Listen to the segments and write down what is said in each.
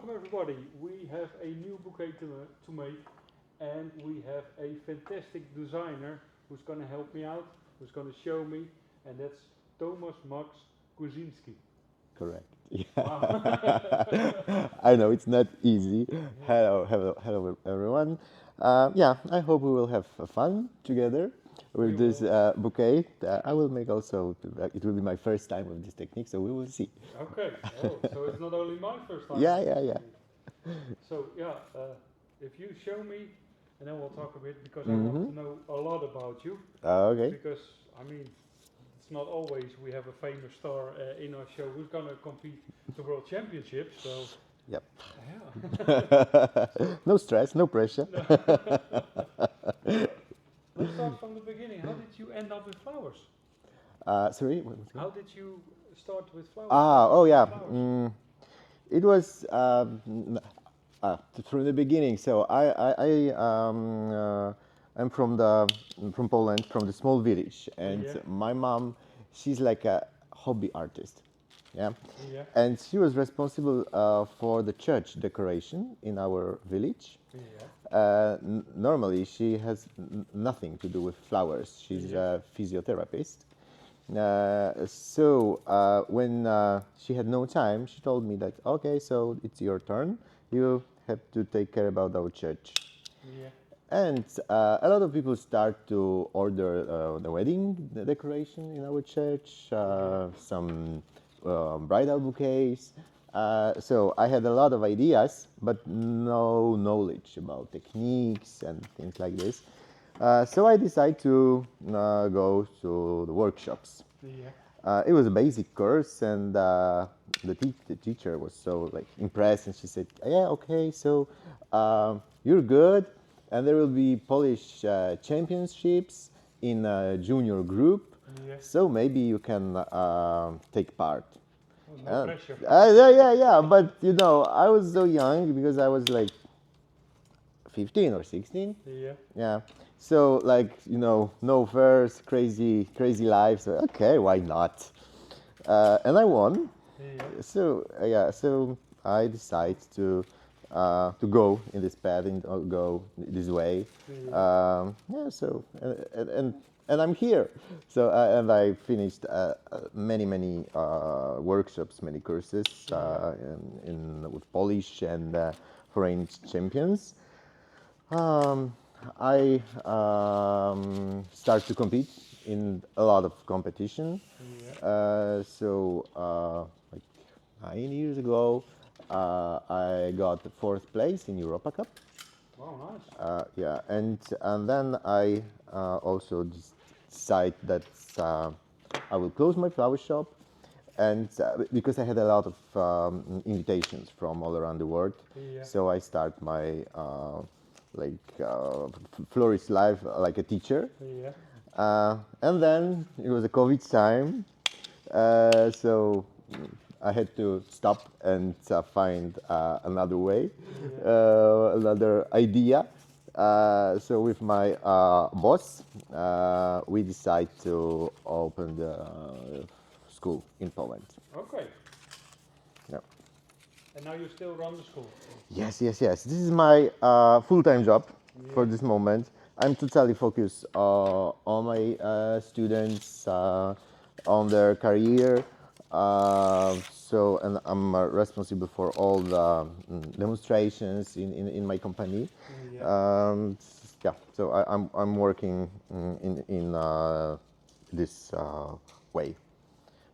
Welcome everybody. We have a new bouquet to make, and we have a fantastic designer who's going to help me out, who's going to show me, and that's Tomasz Max Kuczyński. Correct. Wow. I know it's not easy. Yeah. Hello, everyone. I hope we will have fun together We with this will. bouquet. I will make also. It will be my first time with this technique, so we will see. Okay. Oh, so it's not only my first time. Yeah. So if you show me, and then we'll talk a bit because I want Mm-hmm. to know a lot about you. Okay. Because I mean, it's not always we have a famous star in our show who's gonna compete the World Championship. So Yep. yeah. No stress, no pressure. Let's start from the beginning. How did you end up with flowers? Sorry. What was it? How did you start with flowers? Oh yeah. Flowers? It was from the beginning. So I'm from Poland, from the small village, and Yeah. my mom, she's like a hobby artist, yeah, Yeah. and she was responsible for the church decoration in our village. Yeah. Normally, she has nothing to do with flowers. She's Yeah. a physiotherapist. When she had no time, she told me that, okay, so it's your turn. You have to take care about our church. Yeah. And a lot of people start to order the wedding decoration in our church, some bridal bouquets. So I had a lot of ideas, but no knowledge about techniques and things like this. So I decided to go to the workshops. Yeah. It was a basic course, and the teacher was so like impressed, and she said, "Yeah, okay, so you're good, and there will be Polish championships in a junior group, Yeah. so maybe you can take part." No pressure. Yeah. But I was so young because I was like 15 or 16. Yeah. Yeah. So like no first crazy life. So okay, why not? And I won. Yeah. So I decided to go in this path and go this way. Yeah. So and I'm here. So and I finished many workshops, many courses with Polish and foreign champions. I start to compete in a lot of competition. Yeah. Like 9 years ago, I got the fourth place in Europa Cup. Wow, nice. And then I also decide that I will close my flower shop, and because I had a lot of invitations from all around the world, Yeah. so I start my florist life like a teacher. Yeah. And then it was a COVID time, so I had to stop and find another way, another idea. So with my boss, we decided to open the school in Poland. Okay. Yeah. And now you still run the school. Yes. This is my full-time job for Yeah. this moment. I'm totally focused on my students, on their career. And I'm responsible for all the demonstrations in my company. Yeah. So I'm working in this way.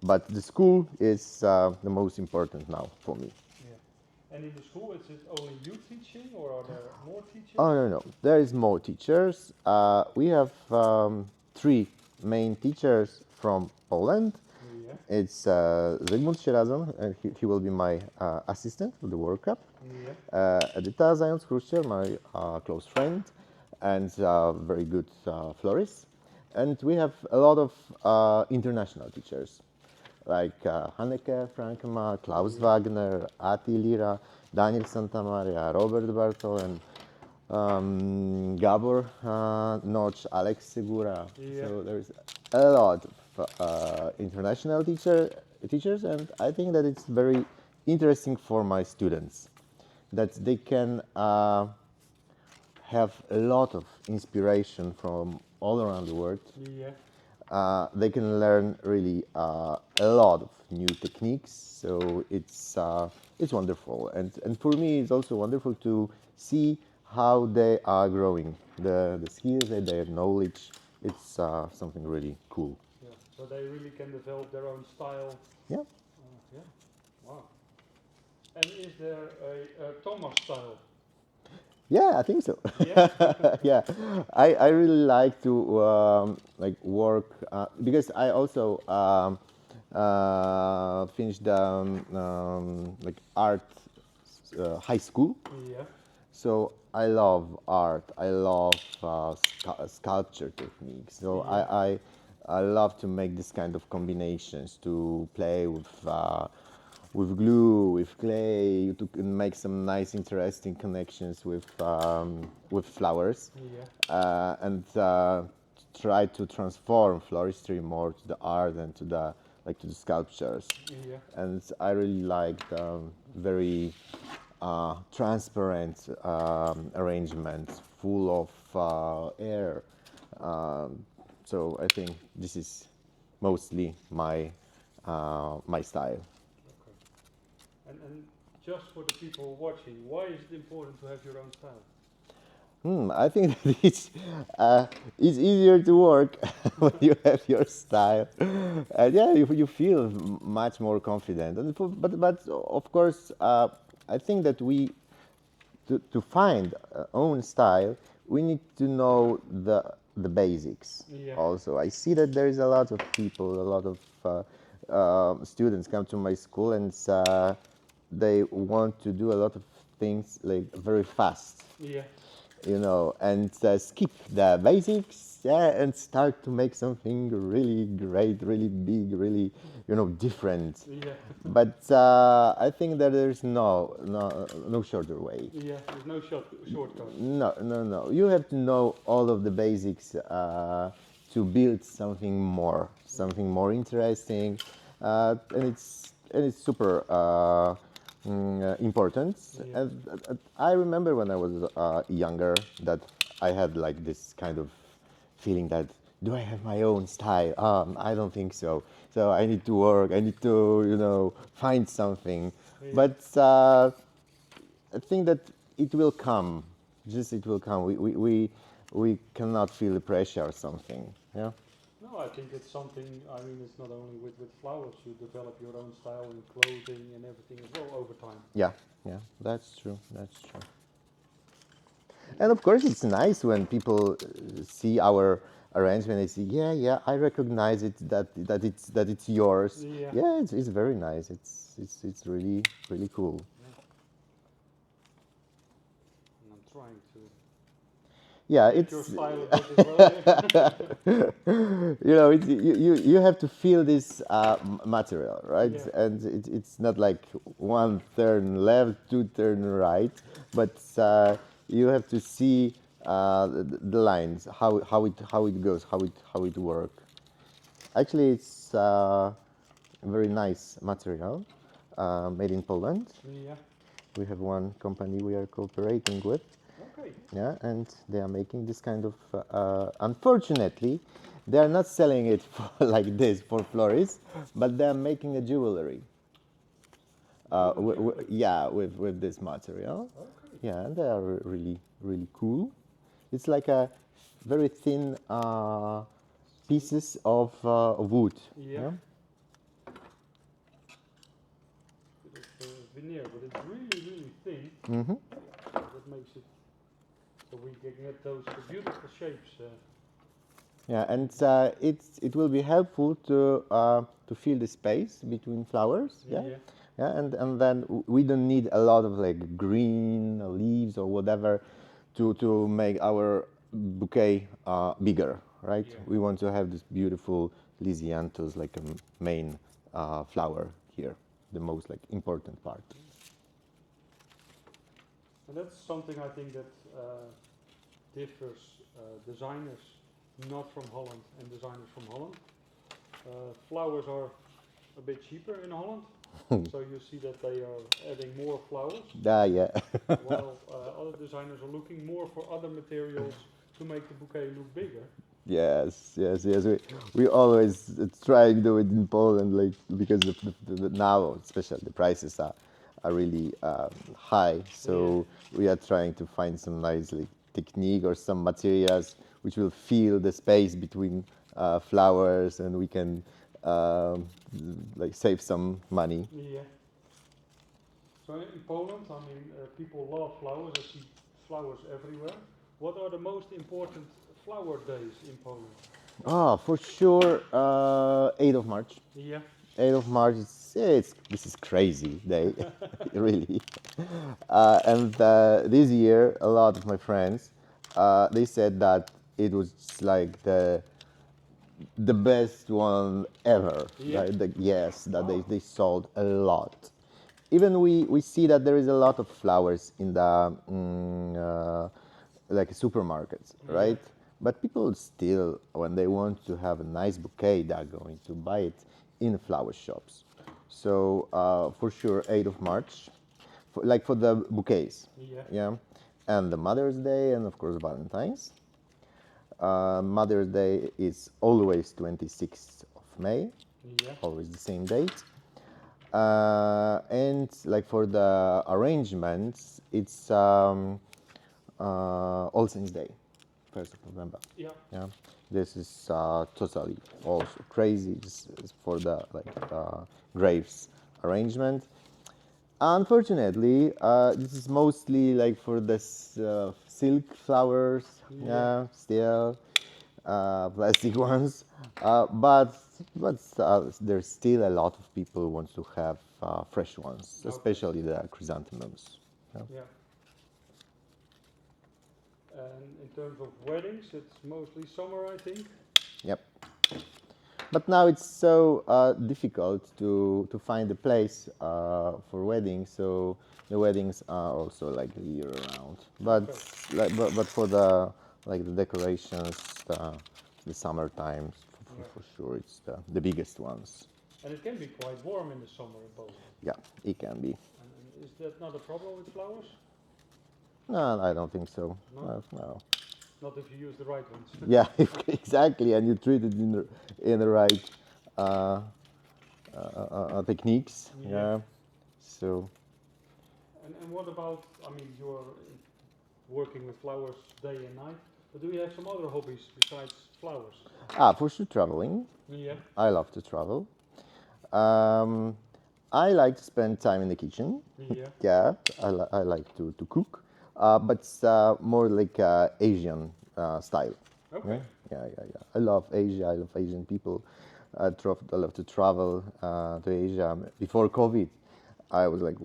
But the school is the most important now for me. Yeah. And in the school, is it only you teaching, or are there more teachers? Oh no, there is more teachers. We have three main teachers from Poland. Yeah. It's Zygmunt Sierazon, and he will be my assistant for the World Cup. Yeah. Edyta Zając-Kruszczyk, my close friend, and very good florist. And we have a lot of international teachers, like Hanneke Frankema, Klaus Wagner, Ati Lira, Daniel Santamaria, Robert Bartol, and Gabor Noc, Alex Segura. Yeah. So there's a lot of international teachers, and I think that it's very interesting for my students. that they can have a lot of inspiration from all around the world. Yeah. They can learn really a lot of new techniques. So it's wonderful, and for me it's also wonderful to see how they are growing, the skills and their knowledge. It's something really cool. Yeah. So they really can develop their own style. Yeah. Yeah. Wow. And is there a Tomasz style? Yeah, I think so. Yeah. Yeah, I really like to like work because I also finished like art high school. Yeah. So I love art. I love sculpture techniques. So Yeah. I love to make this kind of combinations, to play with glue, with clay, to make some nice, interesting connections with flowers, Yeah. and try to transform floristry more to the art and to the to the sculptures. Yeah. And I really like the very transparent arrangements, full of air. So I think this is mostly my style. Okay. And just for the people watching, why is it important to have your own style? I think that it's easier to work when you have your style, and yeah, you feel much more confident. And but of course, I think that we to find our own style, we need to know the basics. Yeah. Also, I see that there is a lot of people, a lot of students come to my school, and they want to do a lot of things like very fast, Yeah. and skip the basics, yeah, and start to make something really great, really big, really, different. Yeah. But I think that there's no shorter way. Yeah. There's no shortcut. No. You have to know all of the basics to build something more interesting, and it's super important. Yeah. And I remember when I was younger that I had like this kind of feeling that, do I have my own style? I don't think so. So I need to work. I need to find something. Yeah. But I think that it will come. Just it will come. We cannot feel the pressure or something. Yeah. No, I think it's something. I mean, it's not only with flowers. You develop your own style in clothing and everything as well over time. Yeah. That's true. And of course, it's nice when people see our arrangement. They say, yeah, I recognize it. That it's yours. Yeah. Yeah, it's very nice. It's really really cool. And I'm trying to Yeah, get it's your style a bit as well. you have to feel this material, right? Yeah. And it's not like one turn left, two turn right, but you have to see the lines, how it goes, how it works. Actually, it's a very nice material, made in Poland. Yeah. We have one company we are cooperating with. Okay. Yeah, and they are making this kind of. Unfortunately, they are not selling it like this for florists, but they are making a jewelry. With this material. Okay. Yeah, and they are really really cool. It's like a very thin pieces of wood. Yeah. Bit of veneer, but it's really thin. Mm-hmm. That makes it so we can get those beautiful shapes. Yeah, and it will be helpful to fill the space between flowers. Yeah. Yeah, and then we don't need a lot of like green leaves or whatever to make our bouquet bigger, right? Yeah. We want to have this beautiful Lisianthus, like a main flower here, the most like important part. And that's something I think that differs designers not from Holland and designers from Holland. Flowers are a bit cheaper in Holland, So you see that they are adding more flowers, Yeah. while other designers are looking more for other materials to make the bouquet look bigger. Yes. We always try to do it in Poland, like because now, especially the prices are really high. So we are trying to find some nice like technique or some materials which will fill the space between flowers, and we can um, like save some money. Yeah. So in Poland, I mean, people love flowers. I see flowers everywhere. What are the most important flower days in Poland? For sure, 8th of March. Yeah. 8th of March, this is crazy day, really. And this year, a lot of my friends, they said that it was like the best one ever. Yeah. Yes, that Wow. they sold a lot. Even we see that there is a lot of flowers in the like supermarkets, right? But people still, when they want to have a nice bouquet, they're going to buy it in flower shops. So for sure, 8th of March, for the bouquets, Yeah. yeah, and the Mother's Day, and of course Valentine's. Mother's Day is always 26th of May, Yeah. always the same date. And like for the arrangements, it's All Saints Day, 1st of November. Yeah. Yeah, this is totally also crazy just for the graves arrangement. Unfortunately, this is mostly like for the silk flowers, yeah, still plastic ones, but there's still a lot of people who want to have fresh ones, Okay. especially the chrysanthemums. Yeah. Yeah. And in terms of weddings, it's mostly summer, I think. Yep. But now it's so difficult to find a place for weddings, so the weddings are also like year round. But but for the like the decorations, the summer times, for sure, it's the biggest ones. And it can be quite warm in the summer in Poland. Yeah, it can be. And is that not a problem with flowers? No, I don't think so. No? No. Not if you use the right ones. Yeah, exactly, and you treat it in the right techniques. Yeah. So. And what about, I mean, you're working with flowers day and night, but do you have some other hobbies besides flowers? For sure, traveling. Yeah. I love to travel. Um, I like to spend time in the kitchen. Yeah. Yeah, I like to cook, but it's more like Asian style. Okay. Yeah. I love Asia. I love Asian people. I love to travel to Asia. Before COVID, I was like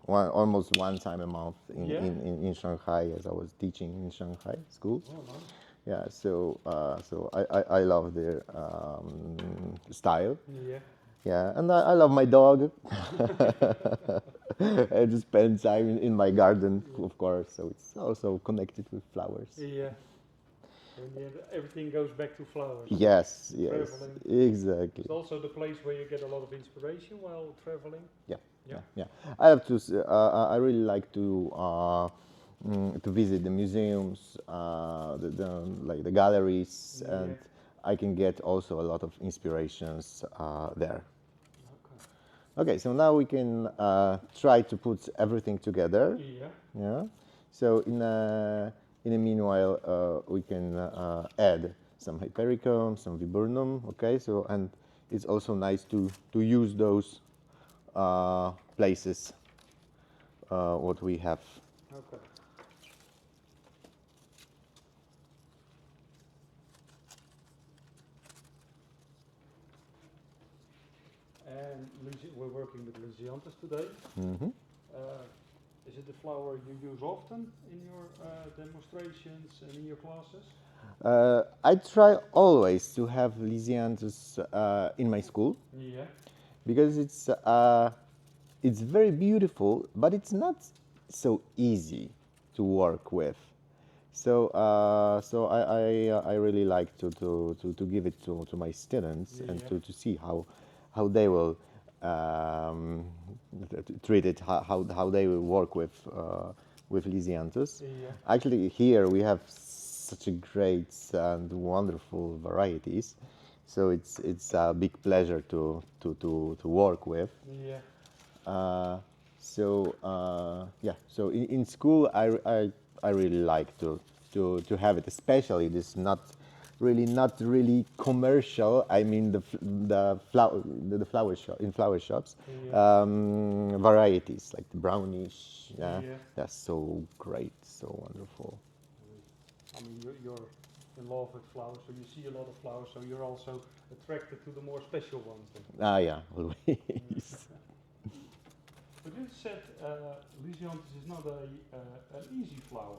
almost one time a month in Shanghai, as I was teaching in Shanghai school. Oh, nice. Yeah, so I love their style. Yeah. Yeah, and I love my dog. I just spend time in my garden, of course, so it's also connected with flowers. Yeah. In the end, everything goes back to flowers. Yes, Traveling. exactly. It's also the place where you get a lot of inspiration while traveling. Yeah. I have to. I really like to visit the museums, like the galleries, and I can get also a lot of inspirations there. Okay, so now we can try to put everything together. Yeah. So in the meanwhile, we can add some hypericum, some viburnum. Okay. So and it's also nice to use those places what we have. Okay. And we're working with Lisianthus today. Mm-hmm. Is it the flower you use often in your demonstrations and in your classes? I try always to have Lisianthus in my school. Yeah. Because it's very beautiful, but it's not so easy to work with. So I really like to give it to my students and to see how they will treated how they will work with Lisianthus. Yeah. Actually, here we have such a great and wonderful varieties, so it's a big pleasure to work with. Yeah. So in school I really like to have it, especially this not really commercial. I mean the flower shop in flower shops, Yeah. varieties like the brownish. Yeah, Yeah. that's so great, so wonderful. I mean, you're in love with flowers, so you see a lot of flowers, so you're also attracted to the more special ones. Then. Yeah, always. But you said Lisianthus is not an easy flower.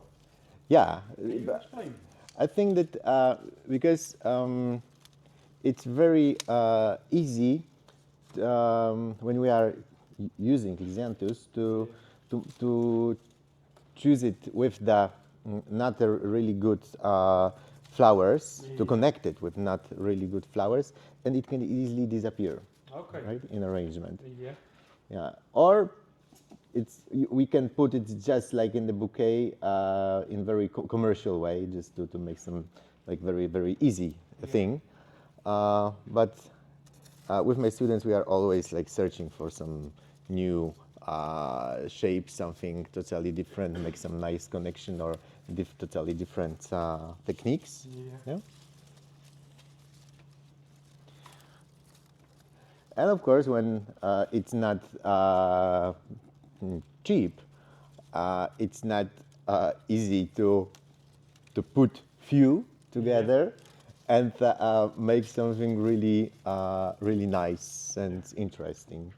Yeah, Can you explain? I think that because it's very easy when we are using Lisianthus to choose it with the not a really good flowers, to connect it with not really good flowers, and it can easily disappear. Okay. Right, in arrangement. Yeah. Yeah, or we can put it just like in the bouquet in very commercial way, just to make some like very easy thing. But with my students, we are always like searching for some new shape, something totally different, make some nice connection or totally different techniques. Yeah. And of course, when it's not cheap, it's not easy to put few together and make something really nice and interesting.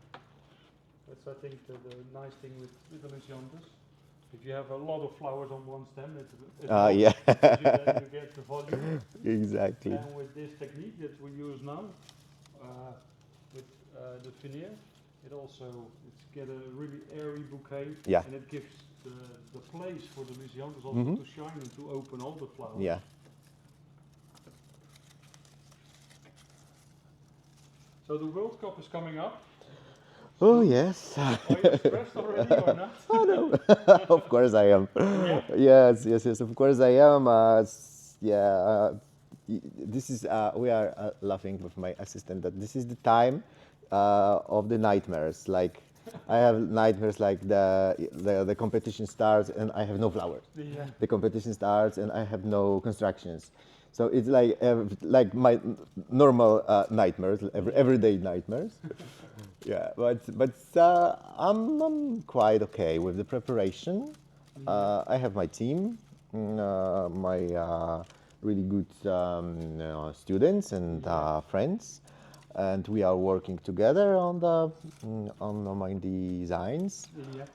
That's, I think, the nice thing with the Lisianthus. If you have a lot of flowers on one stem, it Yeah. because then you get the volume. Exactly. And with this technique that we use now, with the veneer, it's get a really airy bouquet, Yeah. and it gives the place for the Lisianthus also to shine and to open all the flowers. Yeah. So the World Cup is coming up. Oh yes. Are you stressed already or not? Oh no. Of course I am. Yeah? Yes. Of course I am. This is we are laughing with my assistant that this is the time of the nightmares. Like I have nightmares like the competition starts and I have no flowers. Yeah. The competition starts and I have no constructions. So it's like my normal nightmares, everyday nightmares. Yeah, but I'm quite okay with the preparation. I have my team, my really good students and friends, and we are working together on my designs. Yeah.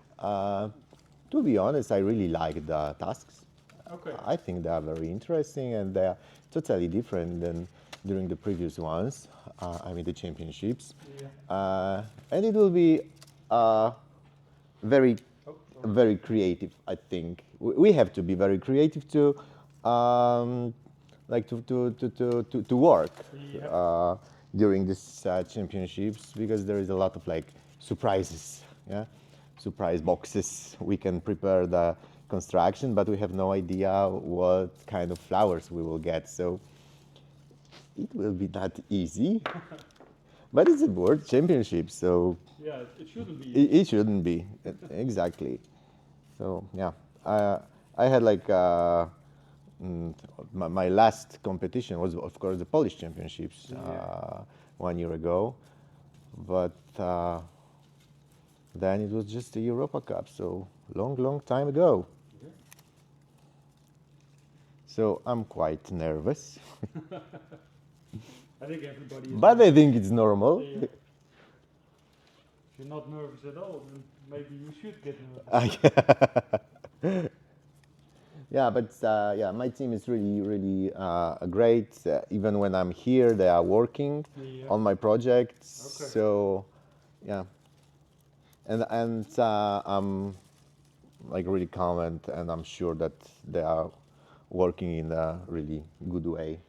To be honest, I really like the tasks. Okay. I think they are very interesting and they are totally different than during the previous ones. I mean the championships. Yeah. And it will be very creative. I think we have to be very creative to work during this championships, because there is a lot of like surprises. Yeah, surprise boxes. We can prepare the construction, but we have no idea what kind of flowers we will get. So it will be not easy. But it's a world championship, so Yeah, it shouldn't be. it shouldn't be. Exactly. So yeah, I had like my last competition was of course the Polish championships 1 year ago, but then it was just the Europa Cup, so long time ago. Yeah. So I'm quite nervous. I think everybody is. But I think it's normal. Yeah. If you're not nervous at all, then maybe you should get nervous. Yeah, but my team is really great. Even when I'm here, they are working on my projects. Okay. So, yeah, and I'm like really calm and I'm sure that they are working in a really good way.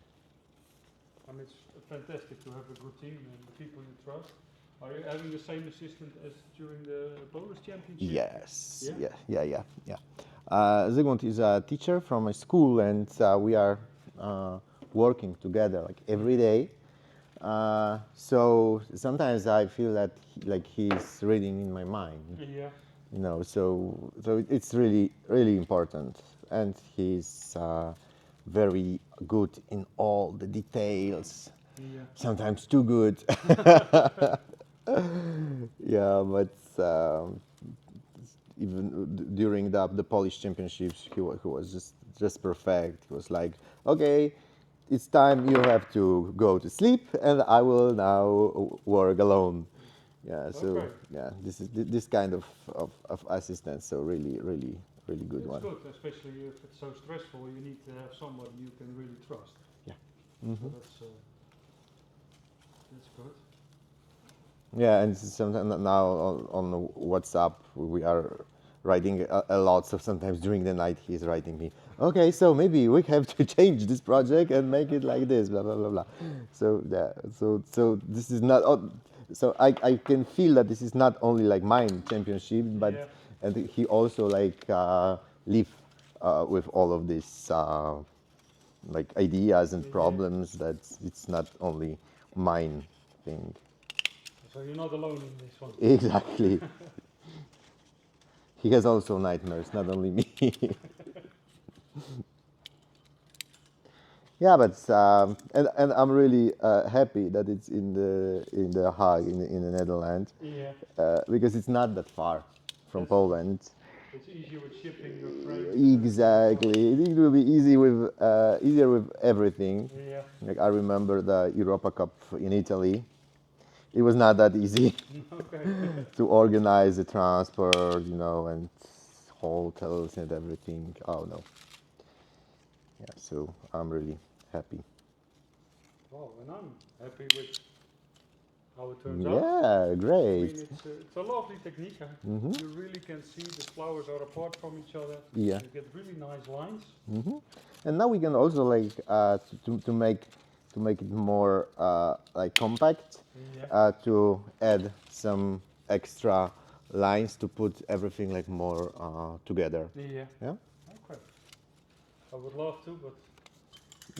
I mean, it's fantastic to have a good team and the people you trust. Are you having the same assistant as during the Polish Championship? Yes, Yeah? yeah. Zygmunt is a teacher from my school, and we are working together like every day. So sometimes I feel that like he's reading in my mind, Yeah. you know. So it's really important, and he's very good in all the details. Yeah. Sometimes too good. Yeah, but even during the Polish championships, he was just perfect. He was like, okay, it's time you have to go to sleep, and I will now work alone. Yeah, so Okay. yeah, this is this kind of assistance. So really good It's one. good, especially if it's so stressful. You need to have somebody you can really trust. Yeah. So that's good. Yeah, and sometimes now on WhatsApp we are writing a lot. So sometimes during the night he's writing me, okay, so maybe we have to change this project and make it like this, blah blah blah blah. So yeah, so this is not. So I can feel that this is not only like mine championship, but Yeah. and he also like live with all of these like ideas and Yeah. problems. That it's not only mine thing. So you're not alone in this one. Exactly. He has also nightmares, not only me. Yeah, but and I'm really happy that it's in the Hague in the Netherlands Yeah. because it's not that far from Yes. Poland. It's easier with shipping your frames. Exactly, it will be easier with everything. Yeah. Like I remember the Europa Cup in Italy. It was not that easy Okay. to organize the transport, you know, and hotels and everything. Oh no. Yeah, so I'm really happy. Wow, and I'm happy with how it turns out. Yeah, I great. mean, it's a lovely technique. Huh? Hmm. You really can see the flowers are apart from each other. Yeah. You get really nice lines. Hmm. And now we can also like to make it more like compact, Yeah. to add some extra lines to put everything like more together. Yeah. Yeah. Okay. I would love to, but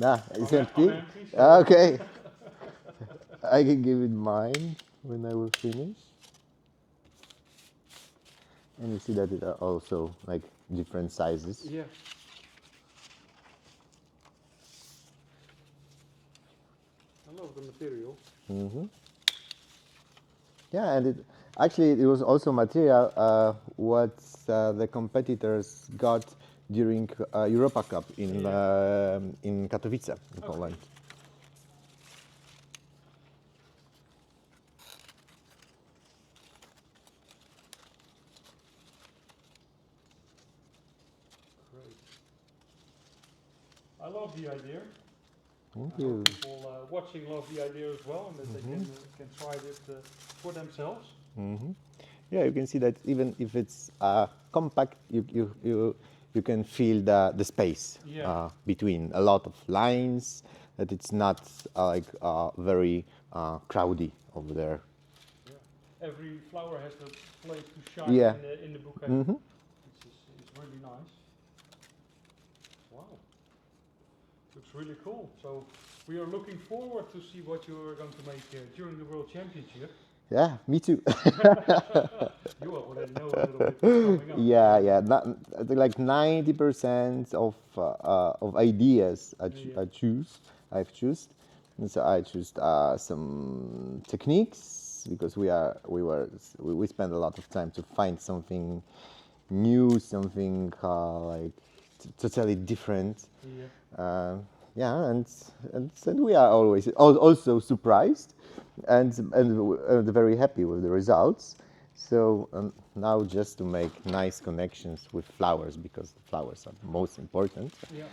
Nah, it's I'm empty. empty. So Okay. I can give it mine when I will finish. And you see that it are also like different sizes. yeah. I love the material. Hmm. Yeah, and it was also material what the competitors got during Europa Cup in Katowice, in Poland. Great. I love the idea. Thank I you. hope people watching love the idea as well, and that they can try it for themselves. Hmm. Yeah, you can see that even if it's compact, you can feel the space Yeah. between a lot of lines. That it's not very crowdy over there. Yeah. Every flower has the place to shine Yeah. in the bouquet. Hmm. It's really nice. Wow. Looks really cool. So we are looking forward to see what you are going to make during the World Championship. Yeah, me too. You already know a little bit what's coming up. Yeah. Not, I think like 90% of ideas Yeah. I've choose. And so I choose some techniques because we spend a lot of time to find something new, something like totally different. Yeah. Yeah, and we are always also surprised and very happy with the results. So now just to make nice connections with flowers because the flowers are most important. Yeah.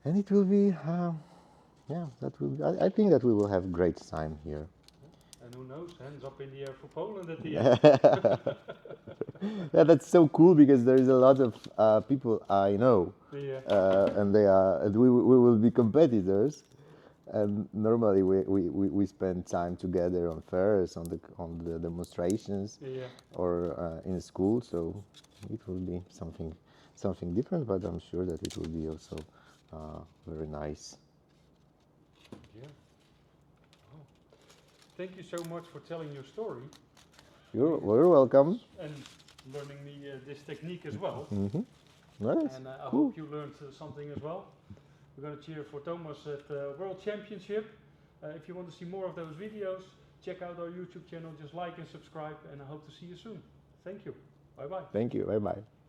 And it will be, that will. I think that we will have great time here. And who knows, hands up in the air for Poland at the end. Yeah, that's so cool because there is a lot of people I know, Yeah. and we will be competitors. And normally we spend time together on fairs, on the demonstrations, Yeah. or in school. So it will be something different, but I'm sure that it will be also very nice. Yeah. Oh. Thank you so much for telling your story You're very welcome. and learning me this technique as well. Mm-hmm. Nice. And I Cool. hope you learned something as well. We're going to cheer for Tomasz at the World Championship. If you want to see more of those videos, check out our YouTube channel. Just like and subscribe, and I hope to see you soon. Thank you. Bye bye. Thank you. Bye bye.